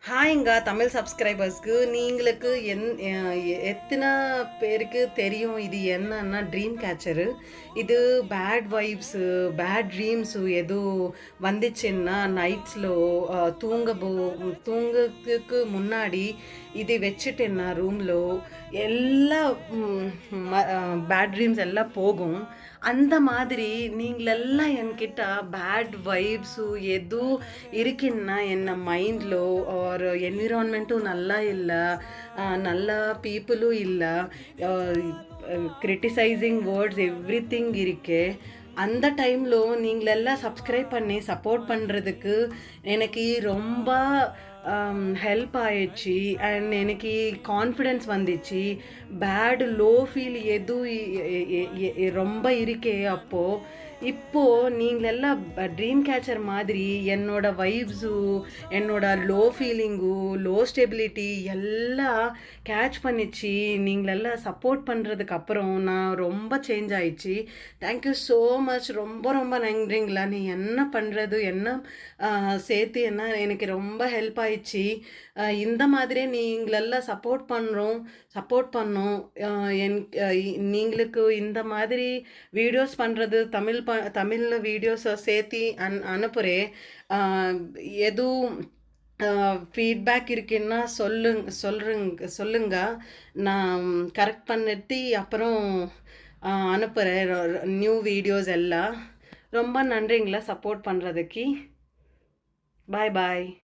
ஹாய்ங்க தமிழ் சப்ஸ்கிரைபர்ஸ்க்கு நீங்களுக்கு எத்தனை பேருக்கு தெரியும் இது என்னன்னா ட்ரீம் கேச்சரு. இது பேட் வைப்ஸு பேட் ட்ரீம்ஸு எதுவும் வந்துச்சுன்னா நைட்ஸில் தூங்கத்துக்கு முன்னாடி இது வச்சுட்டேன்னா ரூமில் எல்லா பேட் ட்ரீம்ஸ் எல்லாம் போகும். அந்த மாதிரி நீங்களெல்லாம் என்கிட்ட பேட் வைப்ஸு எதுவும் இருக்குன்னா என்ன மைண்டில் ஒரு என்விரான்மெண்ட்டும் நல்லா இல்லை, நல்ல பீப்புளும் இல்லை, கிரிட்டிசைசிங் வேர்ட்ஸ் எவ்ரி திங் இருக்கு. அந்த டைமில் நீங்களெல்லாம் சப்ஸ்கிரைப் பண்ணி சப்போர்ட் பண்ணுறதுக்கு எனக்கு ரொம்ப ஹெல்ப் ஆயிடுச்சு. அண்ட் எனக்கு கான்ஃபிடென்ஸ் வந்துச்சு. பேடு லோ ஃபீல் எதுவும் ரொம்ப இருக்கே அப்போது. இப்போது நீங்களெல்லாம் ட்ரீம் கேச்சர் மாதிரி என்னோட வைப்ஸு என்னோட லோ ஃபீலிங்கு லோ ஸ்டெபிலிட்டி எல்லாம் கேட்ச் பண்ணிச்சு. நீங்களெல்லாம் சப்போர்ட் பண்ணுறதுக்கு அப்புறம் நான் ரொம்ப சேஞ்ச் ஆயிடுச்சு. Thank you so much. ரொம்ப ரொம்ப நன்றிங்களா. நீ என்ன பண்ணுறது என்ன சேர்த்து என்ன எனக்கு ரொம்ப ஹெல்ப் ஆயிடுச்சு. இந்த மாதிரி நீங்களெல்லாம் சப்போர்ட் பண்ணோம். நீங்களுக்கு இந்த மாதிரி வீடியோஸ் பண்ணுறது தமிழில் வீடியோஸை சேர்த்து அனுப்புகிறேன். எதுவும் ஃபீட்பேக் இருக்குன்னா சொல்லுங்க. நான் கரெக்ட் பண்ணிட்டு அப்புறம் அனுப்புகிறேன் நியூ வீடியோஸ் எல்லாம். ரொம்ப நன்றிங்களா சப்போர்ட் பண்ணுறதுக்கு. பாய் பாய்.